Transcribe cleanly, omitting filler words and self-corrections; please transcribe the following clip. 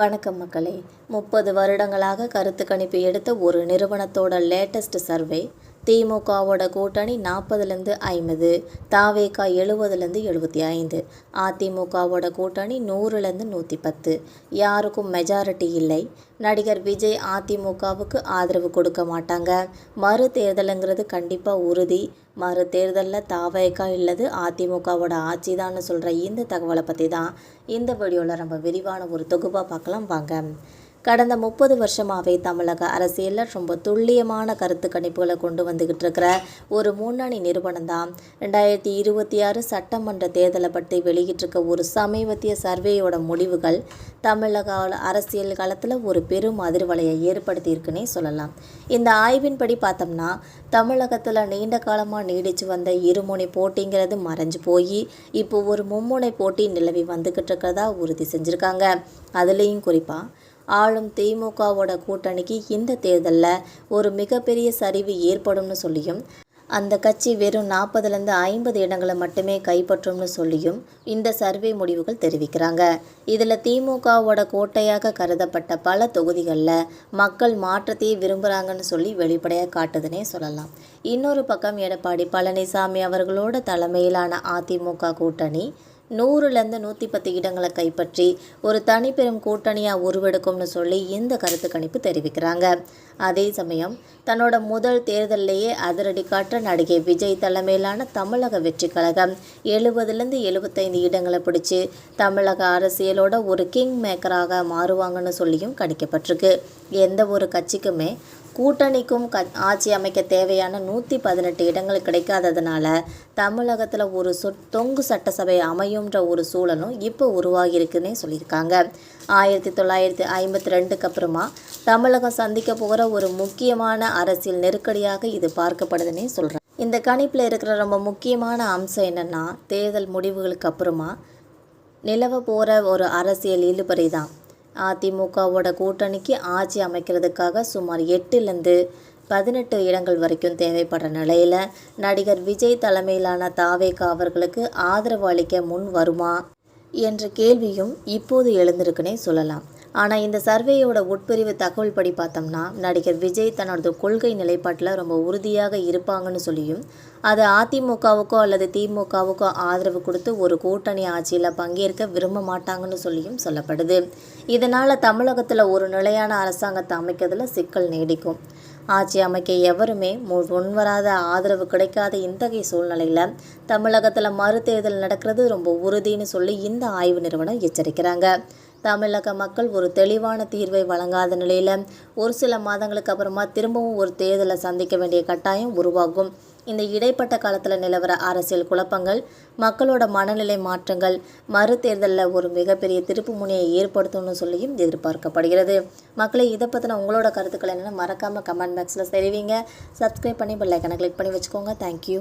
வணக்கம் மக்களே. 30 வருடங்களாக கருத்து கணிப்பு எடுத்த ஒரு நிறுவனத்தோட லேட்டஸ்ட் சர்வே திமுகவோட கூட்டணி 40லேருந்து 50, தாவேகா 70லேருந்து 75, அதிமுகவோட கூட்டணி 100லேருந்து 110. யாருக்கும் மெஜாரிட்டி இல்லை. நடிகர் விஜய் அதிமுகவுக்கு ஆதரவு கொடுக்க மாட்டாங்க. மறு தேர்தலுங்கிறது கண்டிப்பாக உறுதி. மறு தேர்தலில் தாவேகா இல்லது அதிமுகவோட ஆட்சி தான் சொல்கிற இந்த தகவலை பற்றி தான் இந்த வீடியோவில் நம்ம விரிவான ஒரு தொகுப்பாக பார்க்கலாம் வாங்க. கடந்த 30 வருஷமாகவே தமிழக அரசியலில் ரொம்ப துல்லியமான கருத்து கணிப்புகளை கொண்டு வந்துக்கிட்டு இருக்கிற ஒரு முன்னணி நிறுவனம் தான் 2026 சட்டமன்ற தேர்தலை பற்றி வெளியிட்டிருக்க ஒரு சமீபத்திய சர்வேயோட முடிவுகள் தமிழக அரசியல் காலத்தில் ஒரு பெரும் அதிர்வலையை ஏற்படுத்தியிருக்குன்னே சொல்லலாம். இந்த ஆய்வின்படி பார்த்தோம்னா தமிழகத்தில் நீண்ட காலமாக நீடித்து வந்த இருமுனை போட்டிங்கிறது மறைஞ்சு போய் இப்போ ஒரு மும்முனை போட்டி நிலவி வந்துக்கிட்டு இருக்கிறதா உறுதி செஞ்சுருக்காங்க. அதுலேயும் குறிப்பாக ஆளும் திமுகவோட கூட்டணிக்கு இந்த தேர்தலில் ஒரு மிகப்பெரிய சரிவு ஏற்படும்னு சொல்லியும் அந்த கட்சி வெறும் 40லேருந்து 50 இடங்களை மட்டுமே கைப்பற்றும்னு சொல்லியும் இந்த சர்வே முடிவுகள் தெரிவிக்கிறாங்க. இதில் திமுகவோட கோட்டையாக கருதப்பட்ட பல தொகுதிகளில் மக்கள் மாற்றத்தையே விரும்புகிறாங்கன்னு சொல்லி வெளிப்படையாக காட்டுதுன்னே சொல்லலாம். இன்னொரு பக்கம் எடப்பாடி பழனிசாமி அவர்களோட தலைமையிலான அதிமுக கூட்டணி 100லேருந்து 110 இடங்களை கைப்பற்றி ஒரு தனிப்பெரும் கூட்டணியாக உருவெடுக்கும்னு சொல்லி இந்த கருத்து கணிப்பு தெரிவிக்கிறாங்க. அதே சமயம் தன்னோட முதல் தேர்தலிலேயே அதிரடி காட்ட நடிகை விஜய் தலைமையிலான தமிழக வெற்றி கழகம் 70லேருந்து 75 இடங்களை பிடிச்சி தமிழக அரசியலோட ஒரு கிங் மேக்கராக மாறுவாங்கன்னு சொல்லியும் கணிக்கப்பட்டிருக்கு. எந்த ஒரு கட்சிக்குமே கூட்டணிக்கும் ஆட்சி அமைக்க தேவையான 118 இடங்கள் கிடைக்காததுனால தமிழகத்தில் ஒரு தொங்கு சட்டசபை அமையும்ன்ற ஒரு சூழலும் இப்போ உருவாகியிருக்குன்னே சொல்லியிருக்காங்க. 1952க்கு அப்புறமா தமிழகம் சந்திக்க போகிற ஒரு முக்கியமான அரசியல் நெருக்கடியாக இது பார்க்கப்படுதுன்னே சொல்கிறாங்க. இந்த கணிப்பில் இருக்கிற ரொம்ப முக்கியமான அம்சம் என்னென்னா தேர்தல் முடிவுகளுக்கு அப்புறமா நிலவ போகிற ஒரு அரசியல் இழுபறி தான். அதிமுகவோட கூட்டணிக்கு ஆட்சி அமைக்கிறதுக்காக சுமார் 8லேருந்து 18 இடங்கள் வரைக்கும் தேவைப்படுற நிலையில் நடிகர் விஜய் தலைமையிலான தாவேகா அவர்களுக்கு ஆதரவு அளிக்க முன் வருமா என்ற கேள்வியும் இப்போது எழுந்திருக்குன்னே சொல்லலாம். ஆனால் இந்த சர்வேயோட உட்பிரிவு தகவல் படி பார்த்தோம்னா நடிகர் விஜய் தன்னோட கொள்கை நிலைப்பாட்டில் ரொம்ப உறுதியாக இருப்பாங்கன்னு சொல்லியும் அது அதிமுகவுக்கோ அல்லது திமுகவுக்கோ ஆதரவு கொடுத்து ஒரு கூட்டணி ஆட்சியில் பங்கேற்க விரும்ப மாட்டாங்கன்னு சொல்லியும் சொல்லப்படுது. இதனால் தமிழகத்தில் ஒரு நிலையான அரசாங்கத்தை அமைக்கிறதுல சிக்கல் நீடிக்கும். ஆட்சி அமைக்க எவருமே முன்வராத ஆதரவு கிடைக்காத இத்தகைய சூழ்நிலையில் தமிழகத்தில் மறு தேர்தல் நடக்கிறது ரொம்ப உறுதின்னு சொல்லி இந்த ஆய்வு நிறுவனம் எச்சரிக்கிறாங்க. தமிழக மக்கள் ஒரு தெளிவான தீர்வை வழங்காத நிலையில் ஒரு சில மாதங்களுக்கு அப்புறமா திரும்பவும் ஒரு தேர்தலை சந்திக்க வேண்டிய கட்டாயம் உருவாகும். இந்த இடைப்பட்ட காலத்தில் நிலவர அரசியல் குழப்பங்கள், மக்களோட மனநிலை மாற்றங்கள் மறு தேர்தலில் ஒரு மிகப்பெரிய திருப்பு முனையை ஏற்படுத்தும்னு சொல்லியும் எதிர்பார்க்கப்படுகிறது. மக்களை இதை பற்றின உங்களோட கருத்துக்கள் என்னென்னு மறக்காமல் கமெண்ட் பாக்ஸில் தெரிவிங்க. சப்ஸ்கிரைப் பண்ணி பெல் ஐக்கானை கிளிக் பண்ணி வச்சுக்கோங்க. தேங்க்யூ.